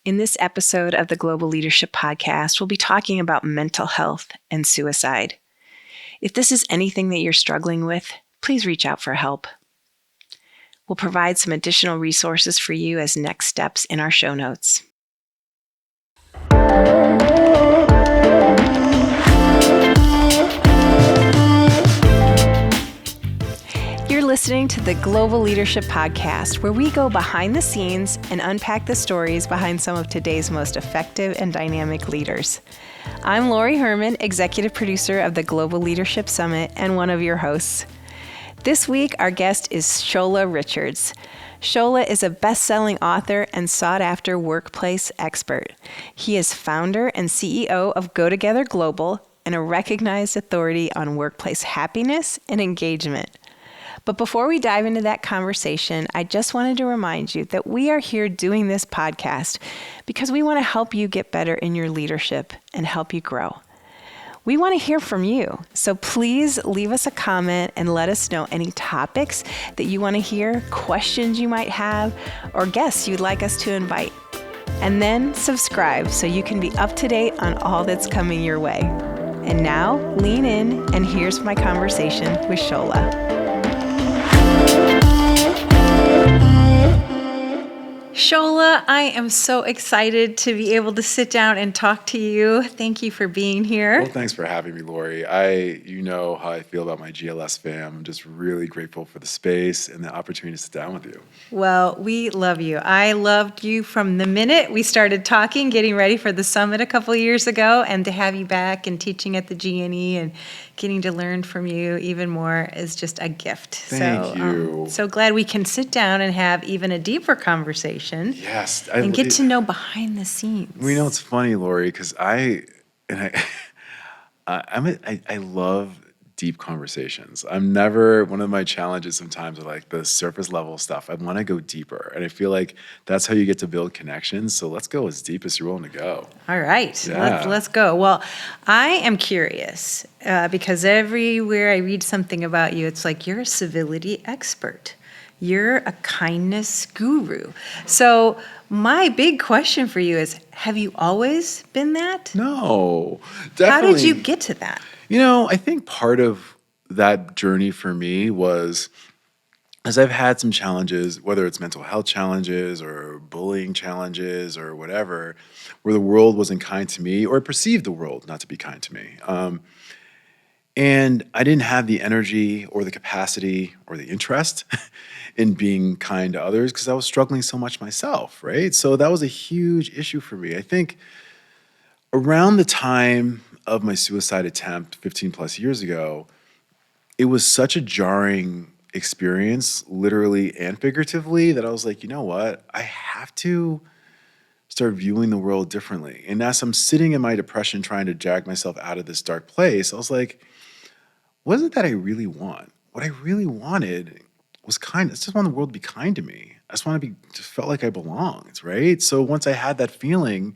In this episode of the Global Leadership Podcast, we'll be talking about mental health and suicide. If this is anything that you're struggling with, please reach out for help. We'll provide some additional resources for you as next steps in our show notes. You're listening to the Global Leadership Podcast, where we go behind the scenes and unpack the stories behind some of today's most effective and dynamic leaders. I'm Lori Hermann, executive producer of the Global Leadership Summit and one of your hosts. This week, our guest is Shola Richards. Shola is a best-selling author and sought-after workplace expert. He is founder and CEO of Go Together Global and a recognized authority on workplace happiness and engagement. But before we dive into that conversation, I just wanted to remind you that we are here doing this podcast because we want to help you get better in your leadership and help you grow. We want to hear from you, so please leave us a comment and let us know any topics that you want to hear, questions you might have, or guests you'd like us to invite. And then subscribe so you can be up to date on all that's coming your way. And now, lean in, and here's my conversation with Shola. Shola, I am so excited to be able to sit down and talk to you. Thank you for being here. Well, thanks for having me, Lori. You know how I feel about my GLS fam. I'm just really grateful for the space and the opportunity to sit down with you. Well, we love you. I loved you from the minute we started talking, getting ready for the summit a couple of years ago, and to have you back and teaching at the GNE and getting to learn from you even more is just a gift. Thank you. So glad we can sit down and have even a deper conversation. Yes. And get to know behind the scenes. You know, it's funny, Lori, because I love deep conversations. I'm never, one of my challenges sometimes are like the surface level stuff. I want to go deeper. And I feel like that's how you get to build connections. So let's go as deep as you're willing to go. All right. Yeah. Let's go. Well, I am curious because everywhere I read something about you, it's like you're a civility expert. You're a kindness guru. So my big question for you is, have you always been that? No, definitely. How did you get to that? You know, I think part of that journey for me was, as I've had some challenges, whether it's mental health challenges or bullying challenges or whatever, where the world wasn't kind to me or perceived the world not to be kind to me. And I didn't have the energy or the capacity or the interest in being kind to others because I was struggling so much myself, right? So that was a huge issue for me. I think around the time of my suicide attempt 15 plus years ago, it was such a jarring experience, literally and figuratively, that I was like, you know what? I have to start viewing the world differently. And as I'm sitting in my depression trying to drag myself out of this dark place, I was like, what is it that I really want? What I really wanted was kindness. I just want the world to be kind to me. I just felt like I belonged, right? So once I had that feeling,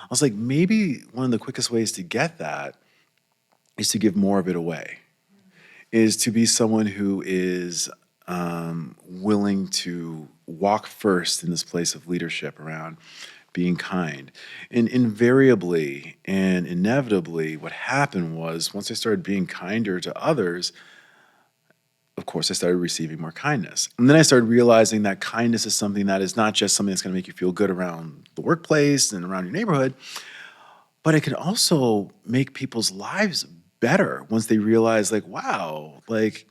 I was like, maybe one of the quickest ways to get that is to give more of it away, is to be someone who is willing to walk first in this place of leadership around being kind. And invariably and inevitably, what happened was once I started being kinder to others, of course, I started receiving more kindness. And then I started realizing that kindness is something that is not just something that's going to make you feel good around the workplace and around your neighborhood, but it can also make people's lives better once they realize, like, wow, like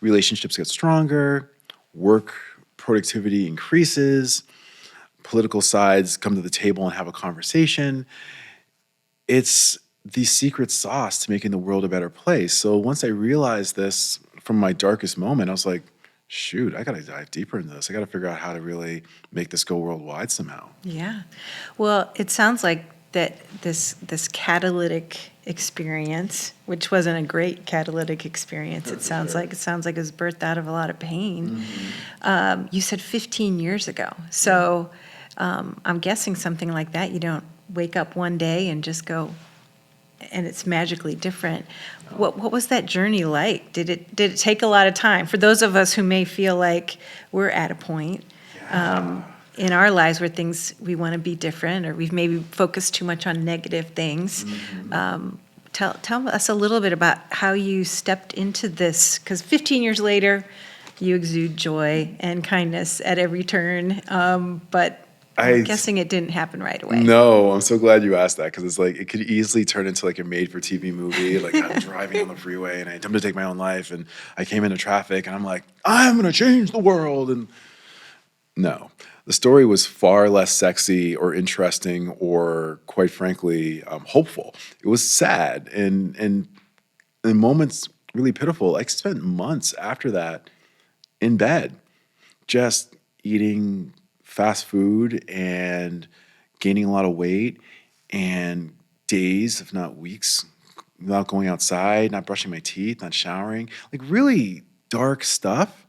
relationships get stronger, work productivity increases, political sides come to the table and have a conversation. It's the secret sauce to making the world a better place. So once I realized this from my darkest moment, I was like, shoot, I got to dive deeper into this. I got to figure out how to really make this go worldwide somehow. Yeah. Well, it sounds like that this catalytic experience, which wasn't a great catalytic experience, it sounds like it was birthed out of a lot of pain. Mm-hmm. You said 15 years ago. So I'm guessing something like that, you don't wake up one day and just go, and it's magically different. What was that journey like? Did it take a lot of time? For those of us who may feel like we're at a point in our lives where things, we want to be different, or we've maybe focused too much on negative things. Tell us a little bit about how you stepped into this, because 15 years later, you exude joy and kindness at every turn, but I'm guessing it didn't happen right away. No, I'm so glad you asked that, because it's like it could easily turn into like a made-for-TV movie. Like I'm driving on the freeway and I attempt to take my own life, and I came into traffic and I'm like, I'm gonna change the world. And no, the story was far less sexy or interesting or, quite frankly, hopeful. It was sad and in moments really pitiful. I spent months after that in bed, just eating fast food and gaining a lot of weight, and days, if not weeks, without going outside, not brushing my teeth, not showering, like really dark stuff.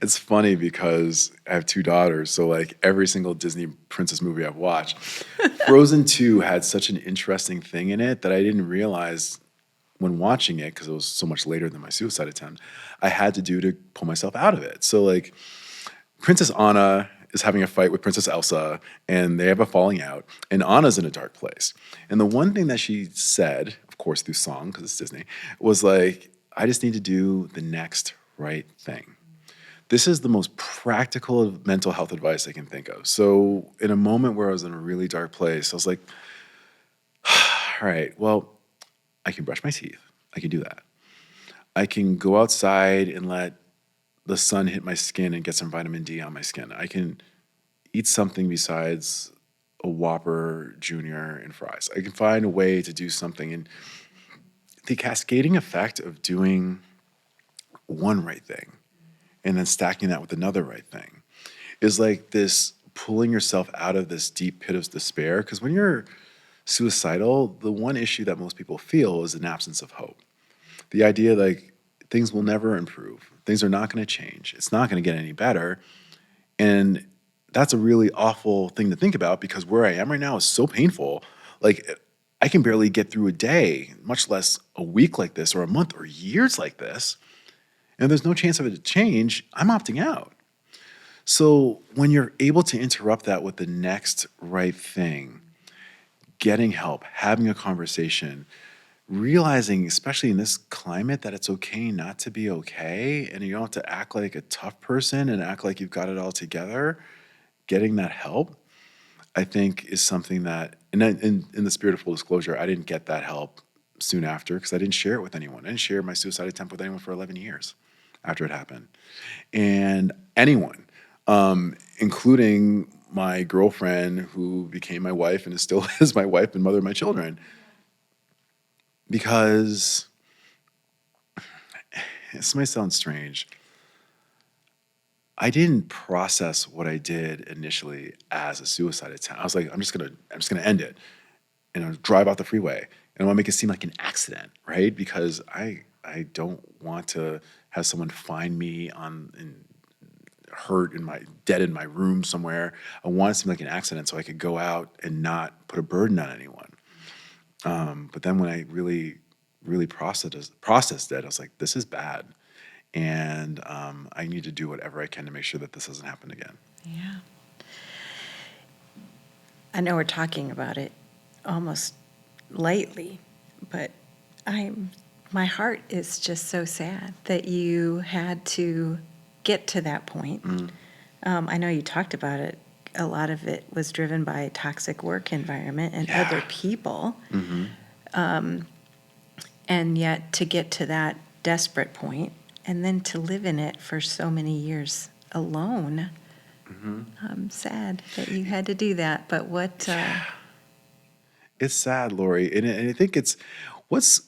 It's funny because I have two daughters, so like every single Disney princess movie I've watched, Frozen 2 had such an interesting thing in it that I didn't realize when watching it, because it was so much later than my suicide attempt, I had to do to pull myself out of it. So like Princess Anna is having a fight with Princess Elsa, and they have a falling out, and Anna's in a dark place. And the one thing that she said, of course through song, because it's Disney, was like, I just need to do the next right thing. This is the most practical mental health advice I can think of. So in a moment where I was in a really dark place, I was like, all right, well, I can brush my teeth. I can do that. I can go outside and let the sun hit my skin and get some vitamin D on my skin. I can eat something besides a Whopper Junior and fries. I can find a way to do something. And the cascading effect of doing one right thing and then stacking that with another right thing is like this pulling yourself out of this deep pit of despair. Because when you're suicidal, the one issue that most people feel is an absence of hope. The idea like things will never improve. Things are not going to change. It's not going to get any better. And that's a really awful thing to think about, because where I am right now is so painful. Like I can barely get through a day, much less a week like this or a month or years like this. And there's no chance of it to change. I'm opting out. So when you're able to interrupt that with the next right thing, getting help, having a conversation, realizing, especially in this climate, that it's okay not to be okay, and you don't have to act like a tough person and act like you've got it all together, getting that help, I think is something that, and in the spirit of full disclosure, I didn't get that help soon after because I didn't share it with anyone. I didn't share my suicide attempt with anyone for 11 years after it happened. And anyone, including my girlfriend who became my wife and still is my wife and mother of my children, because this might sound strange. I didn't process what I did initially as a suicide attempt. I was like, I'm just gonna end it, and I'll drive out the freeway, and I want to make it seem like an accident, right? Because I don't want to have someone find me dead in my room somewhere. I want it to seem like an accident so I could go out and not put a burden on anyone. But then when I really processed it, I was like, this is bad. And I need to do whatever I can to make sure that this doesn't happen again. Yeah. I know we're talking about it almost lightly, but my heart is just so sad that you had to get to that point. I know you talked about it. A lot of it was driven by a toxic work environment and other people. And yet to get to that desperate point and then to live in it for so many years alone. I'm sad that you had to do that, but what... It's sad, Lori. And I think what's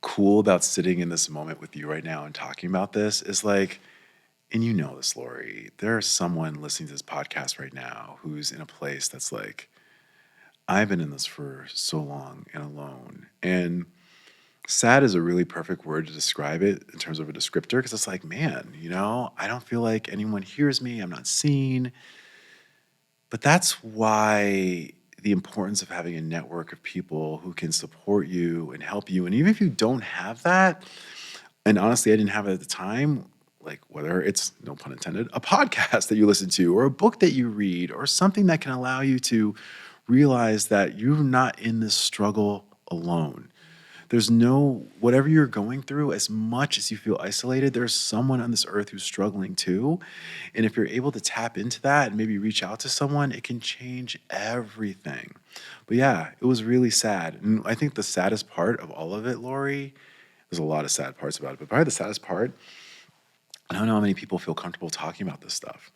cool about sitting in this moment with you right now and talking about this is like, and you know this, Lori, there's someone listening to this podcast right now who's in a place that's like, I've been in this for so long and alone. And sad is a really perfect word to describe it in terms of a descriptor, because it's like, man, I don't feel like anyone hears me. I'm not seen. But that's why the importance of having a network of people who can support you and help you. And even if you don't have that, and honestly, I didn't have it at the time, like whether it's, no pun intended, a podcast that you listen to or a book that you read or something that can allow you to realize that you're not in this struggle alone. There's whatever you're going through, as much as you feel isolated, there's someone on this earth who's struggling too. And if you're able to tap into that and maybe reach out to someone, it can change everything. But yeah, it was really sad. And I think the saddest part of all of it, Lori, there's a lot of sad parts about it, but probably the saddest part, I don't know how many people feel comfortable talking about this stuff.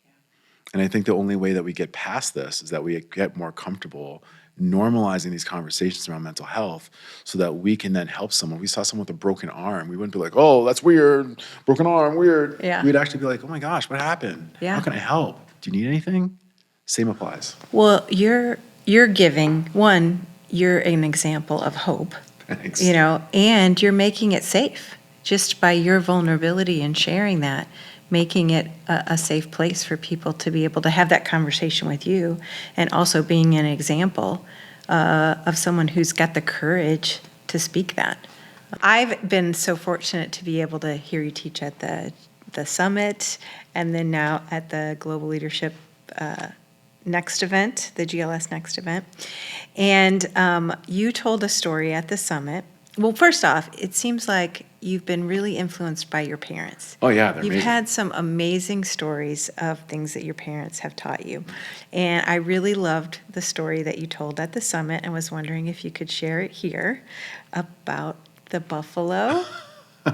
And I think the only way that we get past this is that we get more comfortable normalizing these conversations around mental health so that we can then help someone. We saw someone with a broken arm. We wouldn't be like, oh, that's weird. Broken arm, weird. Yeah. We'd actually be like, oh my gosh, what happened? Yeah. How can I help? Do you need anything? Same applies. Well, you're giving, one, you're an example of hope, Thanks. And you're making it safe just by your vulnerability and sharing that, making it a safe place for people to be able to have that conversation with you, and also being an example of someone who's got the courage to speak that. I've been so fortunate to be able to hear you teach at the summit, and then now at the Global Leadership Next event, the GLS Next event. And you told a story at the summit. Well, first off, it seems like you've been really influenced by your parents. Oh yeah, they're You've amazing. had some amazing stories of things that your parents have taught you. And I really loved the story that you told at the summit and was wondering if you could share it here about the buffalo.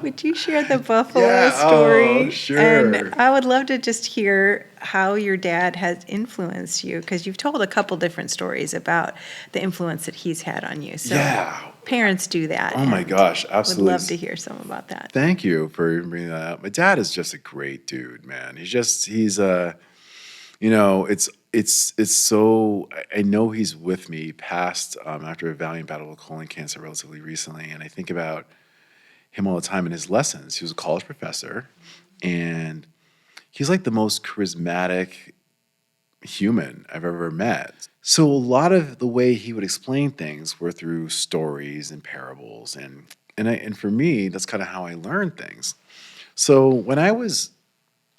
Would you share the buffalo story? Oh, sure. And I would love to just hear how your dad has influenced you, because you've told a couple different stories about the influence that he's had on you. So Yeah. parents do that. Oh my and gosh, absolutely. Would love to hear some about that. Thank you for bringing that up. My dad is just a great dude, man. He's it's so, I know he's with me past, after a valiant battle with colon cancer relatively recently. And I think about him all the time in his lessons. He was a college professor, and he's like the most charismatic human I've ever met. So a lot of the way he would explain things were through stories and parables, and for me, that's kind of how I learned things. So when I was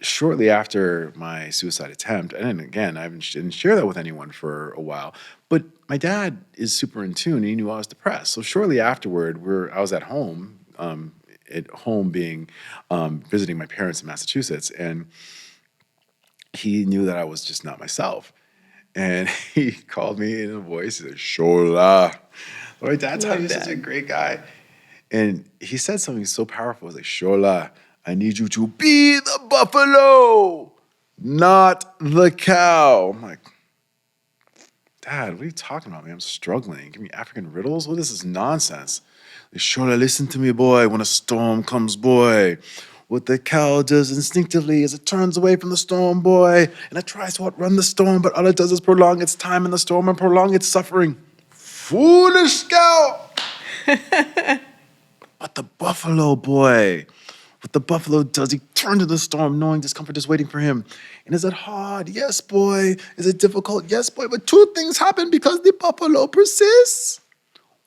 shortly after my suicide attempt, and again, didn't share that with anyone for a while, but my dad is super in tune. And he knew I was depressed. So shortly afterward, I was at home being visiting my parents in Massachusetts, and he knew that I was just not myself. And he called me in a voice. He said, Shola. My dad's such a great guy. And he said something so powerful. He was like, Shola, I need you to be the buffalo, not the cow. I'm like, Dad, what are you talking about, man? I'm struggling. Give me African riddles? What is this nonsense? Like, Shola, listen to me, boy. When a storm comes, boy, what the cow does instinctively is it turns away from the storm, boy, and it tries to outrun the storm, but all it does is prolong its time in the storm and prolong its suffering. Foolish cow! But the buffalo, boy, what the buffalo does, he turns to the storm knowing discomfort is waiting for him. And is it hard? Yes, boy. Is it difficult? Yes, boy. But two things happen because the buffalo persists.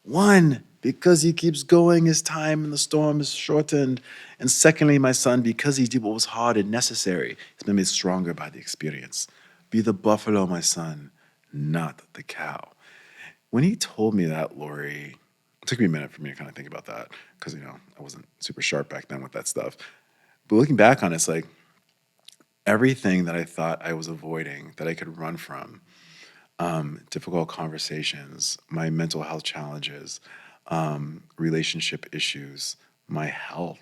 One, because he keeps going, his time in the storm is shortened. And secondly, my son, because he did what was hard and necessary, he's been made stronger by the experience. Be the buffalo, my son, not the cow. When he told me that, Lori, it took me a minute for me to kind of think about that because, I wasn't super sharp back then with that stuff. But looking back on it, it's like everything that I thought I was avoiding, that I could run from, difficult conversations, my mental health challenges, relationship issues, my health,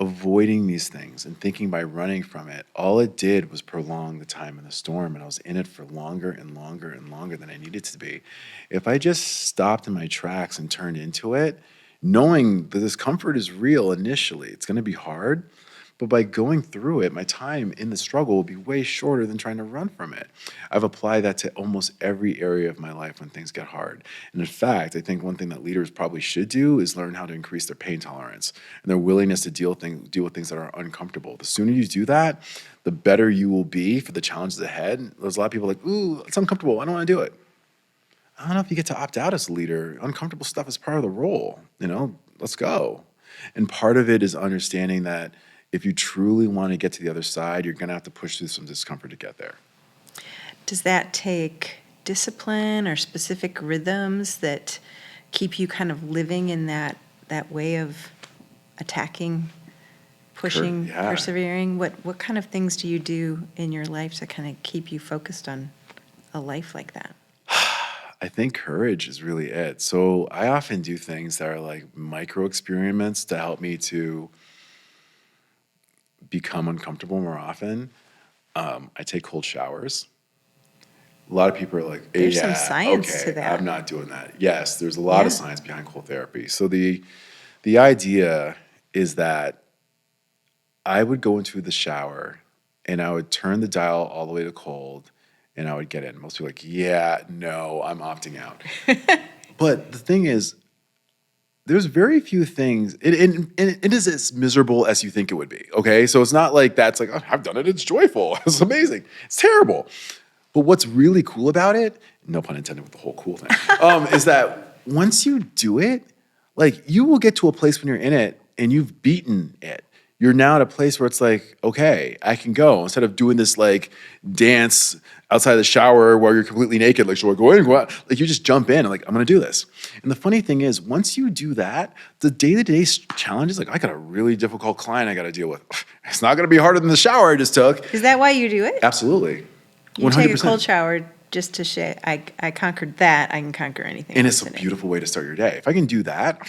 avoiding these things and thinking by running from it, all it did was prolong the time in the storm, and I was in it for longer and longer and longer than I needed to be. If I just stopped in my tracks and turned into it, knowing the discomfort is real initially, it's going to be hard, but by going through it, my time in the struggle will be way shorter than trying to run from it. I've applied that to almost every area of my life when things get hard. And in fact, I think one thing that leaders probably should do is learn how to increase their pain tolerance and their willingness to deal with things that are uncomfortable. The sooner you do that, the better you will be for the challenges ahead. There's a lot of people like, ooh, it's uncomfortable. I don't want to do it. I don't know if you get to opt out as a leader. Uncomfortable stuff is part of the role. Let's go. And part of it is understanding that if you truly want to get to the other side, you're going to have to push through some discomfort to get there. Does that take discipline or specific rhythms that keep you kind of living in that way of attacking, pushing, Yeah. persevering? What kind of things do you do in your life to kind of keep you focused on a life like that? I think courage is really it. So I often do things that are like micro experiments to help me to become uncomfortable more often. I take cold showers. A lot of people are like, There's yeah, some science okay, to that. I'm not doing that. Yes, there's a lot of Yeah. science behind cold therapy. So the idea is that I would go into the shower and I would turn the dial all the way to cold and I would get in. Most people are like, yeah, no, I'm opting out. But the thing is, there's very few things, it is as miserable as you think it would be, okay? So it's not like that's like, oh, I've done it, it's joyful, it's amazing. It's terrible. But what's really cool about it, no pun intended with the whole cool thing, is that once you do it, like you will get to a place when you're in it and you've beaten it. You're now at a place where it's like, okay, I can go. Instead of doing this like dance outside the shower where you're completely naked, like, should I go in, go out? Like you just jump in and like, I'm gonna do this. And the funny thing is, once you do that, the day-to-day challenges, like I got a really difficult client I gotta deal with. It's not gonna be harder than the shower I just took. Is that why you do it? Absolutely. You 100%. take a cold shower just to say, I conquered that, I can conquer anything. And else it's a today. beautiful way to start your day. If I can do that,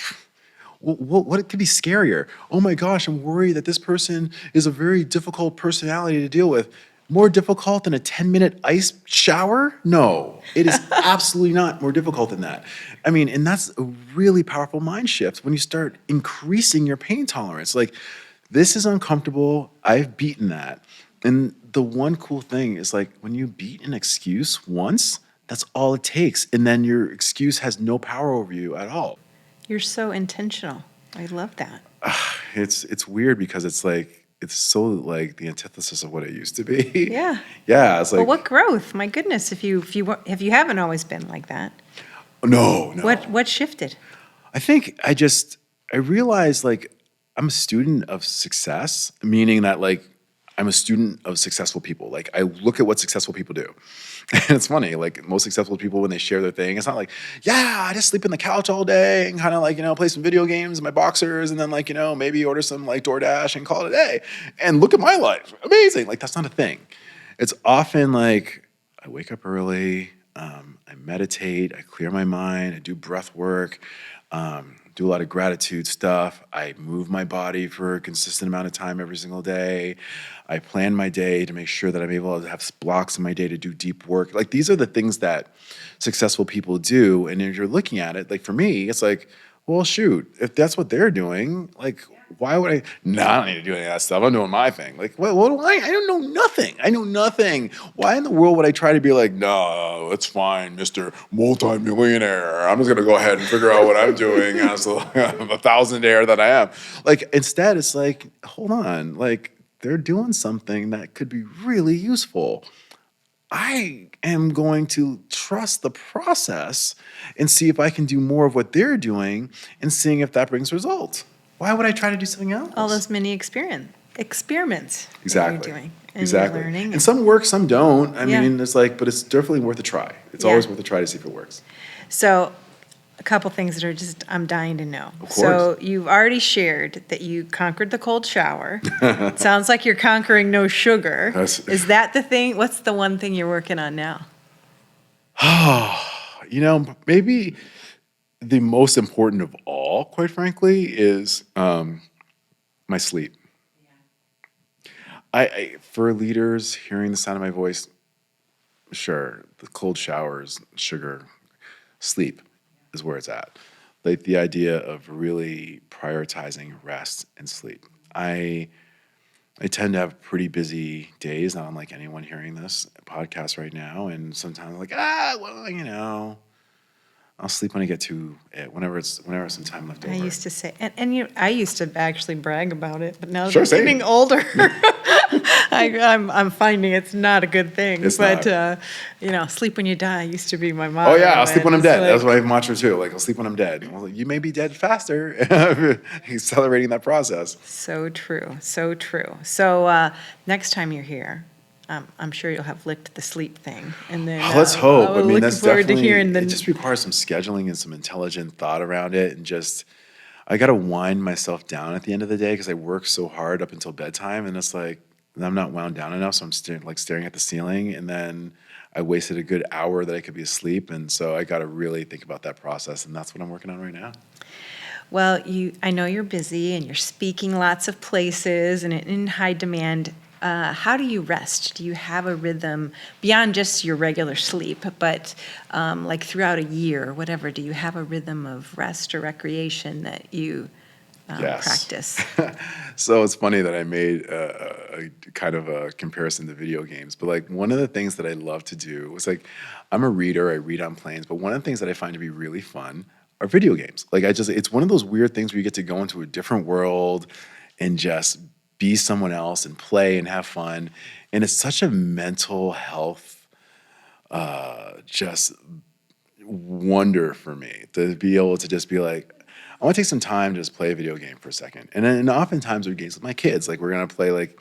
what could be scarier? Oh my gosh, I'm worried that this person is a very difficult personality to deal with. More difficult than a 10-minute ice shower? No, it is absolutely not more difficult than that. I mean, and that's a really powerful mind shift when you start increasing your pain tolerance. Like, this is uncomfortable. I've beaten that. And the one cool thing is like when you beat an excuse once, that's all it takes. And then your excuse has no power over you at all. You're so intentional. I love that. It's weird because it's like it's so like the antithesis of what it used to be. Yeah. Yeah, it's like But what growth? My goodness, if you haven't always been like that. no. What shifted? I think I realized like I'm a student of success, meaning that like I'm a student of successful people. Like I look at what successful people do. And it's funny, like most successful people when they share their thing, it's not like, yeah, I just sleep on the couch all day and kind of like, play some video games in my boxers and then like, maybe order some like DoorDash and call it a day. And look at my life. Amazing. Like that's not a thing. It's often like I wake up early, I meditate, I clear my mind, I do breath work, do a lot of gratitude stuff. I move my body for a consistent amount of time every single day. I plan my day to make sure that I'm able to have blocks in my day to do deep work. Like these are the things that successful people do. And if you're looking at it, like for me, it's like, well, shoot, if that's what they're doing, like, why would I? No, I don't need to do any of that stuff. I'm doing my thing. Like, what do I? I don't know nothing. I know nothing. Why in the world would I try to be like, no, it's fine, Mr. Multi-millionaire. I'm just going to go ahead and figure out what I'm doing as a 1,000-aire that I am. Like, instead, it's like, hold on. Like, they're doing something that could be really useful. I am going to trust the process and see if I can do more of what they're doing and seeing if that brings results. Why would I try to do something else? All those mini experiments Exactly. that you're doing and Exactly. you're learning. And some work, some don't. I Yeah. mean, it's like, but it's definitely worth a try. It's Yeah. always worth a try to see if it works. So a couple things that are just, I'm dying to know. Of So course. you've already shared that you conquered the cold shower. It sounds like you're conquering no sugar. That's- Is that the thing? What's the one thing you're working on now? Maybe the most important of all, quite frankly, is my sleep. For leaders, hearing the sound of my voice, sure, the cold showers, sugar, sleep is where it's at. Like the idea of really prioritizing rest and sleep. I tend to have pretty busy days, not unlike anyone hearing this podcast right now. And sometimes I'm like, I'll sleep when I get to it, whenever some time left over. I used to say, I used to actually brag about it, but now Sure, that I'm same. getting older, I'm finding it's not a good thing. It's but not. sleep when you die used to be my motto. Oh yeah, I'll sleep when I'm and dead. it's That's my mantra too. Like, I'll sleep when I'm dead. Well, you may be dead faster. Accelerating that process. So true, so true. So next time you're here, I'm sure you'll have licked the sleep thing, and then Let's hope. I mean, looking that's forward to definitely. hearing It just requires some scheduling and some intelligent thought around it, and just I got to wind myself down at the end of the day because I work so hard up until bedtime, and it's like I'm not wound down enough, so I'm staring at the ceiling, and then I wasted a good hour that I could be asleep, and so I got to really think about that process, and that's what I'm working on right now. Well, I know you're busy and you're speaking lots of places and in high demand. How do you rest? Do you have a rhythm beyond just your regular sleep, but like throughout a year or whatever? Do you have a rhythm of rest or recreation that you Yes. practice? So it's funny that I made a kind of a comparison to video games, but like one of the things that I love to do was like, I'm a reader, I read on planes, but one of the things that I find to be really fun are video games. Like it's one of those weird things where you get to go into a different world and just be someone else and play and have fun. And it's such a mental health, just wonder for me to be able to just be like, I want to take some time to just play a video game for a second. And oftentimes with games with my kids, like we're gonna play like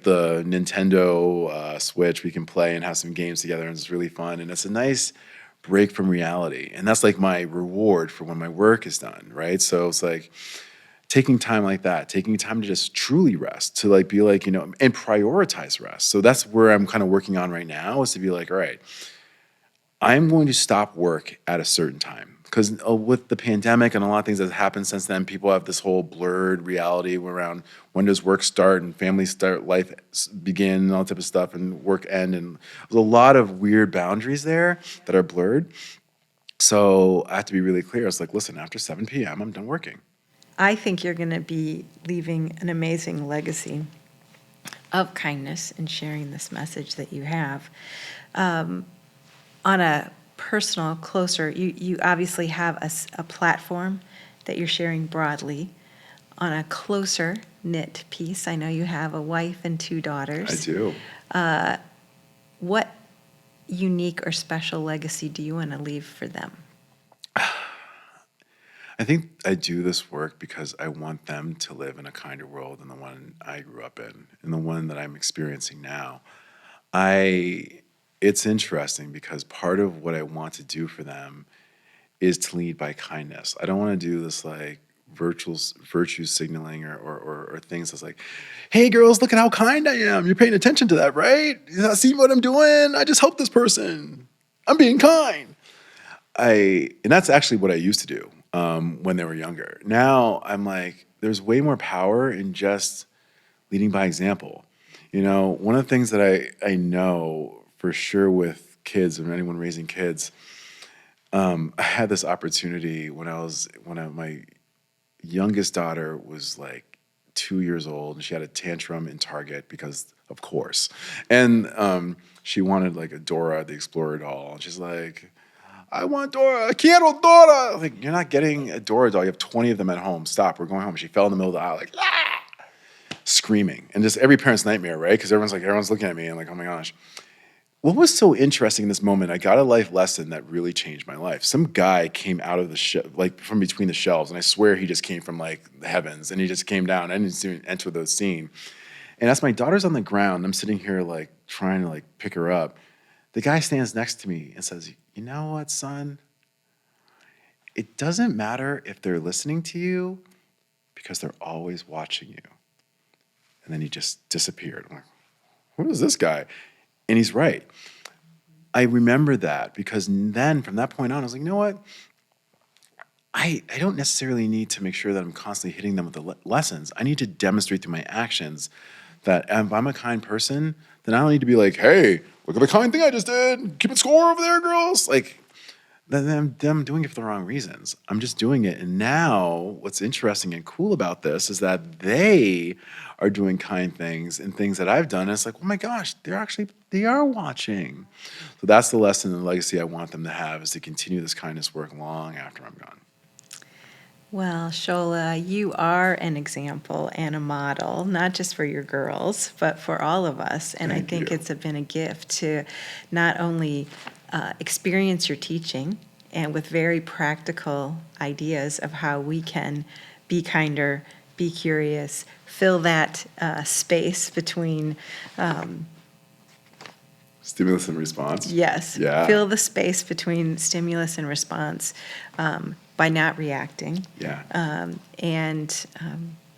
the Nintendo Switch. We can play and have some games together, and it's really fun. And it's a nice break from reality. And that's like my reward for when my work is done, right? So it's like taking time like that, taking time to just truly rest, to like be like, and prioritize rest. So that's where I'm kind of working on right now, is to be like, all right, I'm going to stop work at a certain time. Because with the pandemic and a lot of things that have happened since then, people have this whole blurred reality around when does work start and family start, life begin, and all that type of stuff, and work end. And there's a lot of weird boundaries there that are blurred. So I have to be really clear. It's like, listen, after 7 p.m., I'm done working. I think you're going to be leaving an amazing legacy of kindness and sharing this message that you have. On a personal, closer, you obviously have a platform that you're sharing broadly. On a closer knit piece, I know you have a wife and 2 daughters. I do. What unique or special legacy do you want to leave for them? I think I do this work because I want them to live in a kinder world than the one I grew up in, and the one that I'm experiencing now. It's interesting because part of what I want to do for them is to lead by kindness. I don't want to do this like virtue signaling or things that's like, hey girls, look at how kind I am. You're paying attention to that, right? You see what I'm doing? I just helped this person. I'm being kind. And that's actually what I used to do when they were younger. Now I'm like, there's way more power in just leading by example. One of the things that I know for sure with kids and anyone raising kids, I had this opportunity when my youngest daughter was like 2 years old, and she had a tantrum in Target because, of course, and she wanted like a Dora the Explorer doll, and she's like, I want Dora, quiero Dora. Like, you're not getting a Dora doll. You have 20 of them at home. Stop, we're going home. She fell in the middle of the aisle, like, screaming. And just every parent's nightmare, right? Because everyone's looking at me and like, oh my gosh. What was so interesting in this moment, I got a life lesson that really changed my life. Some guy came out of like from between the shelves, and I swear he just came from like the heavens, and he just came down. I didn't even enter the scene. And as my daughter's on the ground, I'm sitting here like trying to like pick her up. The guy stands next to me and says, you know what, son? It doesn't matter if they're listening to you because they're always watching you. And then he just disappeared. I'm like, who is this guy? And he's right. I remember that because then from that point on, I was like, you know what? I don't necessarily need to make sure that I'm constantly hitting them with the lessons. I need to demonstrate through my actions that if I'm a kind person, then I don't need to be like, hey, look at the kind thing I just did. Keep it score over there, girls. Like, then I'm doing it for the wrong reasons. I'm just doing it. And now what's interesting and cool about this is that they are doing kind things and things that I've done. And it's like, oh my gosh, they are watching. So that's the lesson and the legacy I want them to have, is to continue this kindness work long after I'm gone. Well, Shola, you are an example and a model, not just for your girls, but for all of us. And I think it's been a gift to not only experience your teaching and with very practical ideas of how we can be kinder, be curious, fill that space between stimulus and response. Yes. Yeah. Fill the space between stimulus and response by not reacting. Yeah. And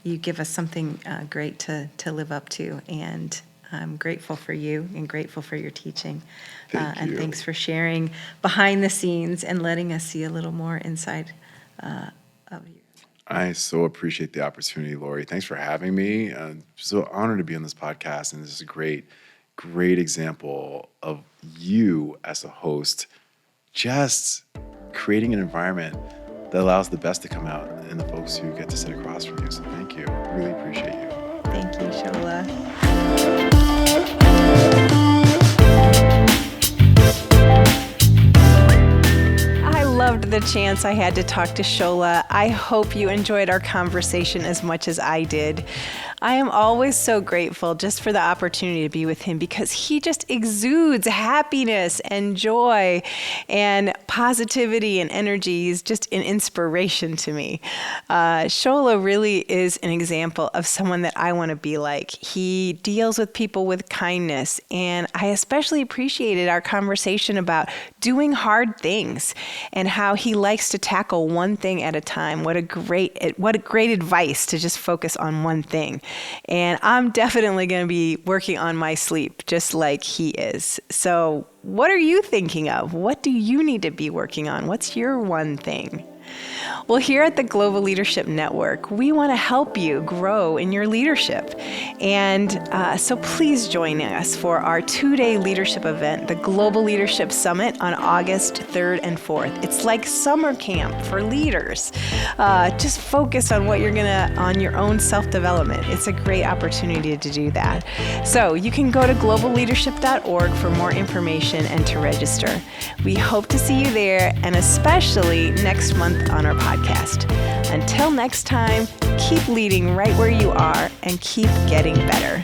you give us something great to live up to. And I'm grateful for you and grateful for your teaching. Thank you. And thanks for sharing behind the scenes and letting us see a little more inside of you. I so appreciate the opportunity, Lori. Thanks for having me. So honored to be on this podcast. And this is a great example of you as a host, just creating an environment that allows the best to come out in the folks who get to sit across from you. So thank you. Really appreciate you. Thank you, Shola. I loved the chance I had to talk to Shola. I hope you enjoyed our conversation as much as I did. I am always so grateful just for the opportunity to be with him, because he just exudes happiness and joy and positivity and energy. He's just an inspiration to me. Shola really is an example of someone that I want to be like. He deals with people with kindness, and I especially appreciated our conversation about doing hard things and how he likes to tackle one thing at a time. What a great advice to just focus on one thing. And I'm definitely going to be working on my sleep just like he is. So what are you thinking of? What do you need to be working on? What's your one thing? Well, here at the Global Leadership Network, we want to help you grow in your leadership. And so please join us for our 2-day leadership event, the Global Leadership Summit, on August 3rd and 4th. It's like summer camp for leaders. Just focus on what you're on your own self-development. It's a great opportunity to do that. So you can go to globalleadership.org for more information and to register. We hope to see you there, and especially next month on our podcast. Until next time, keep leading right where you are and keep getting better.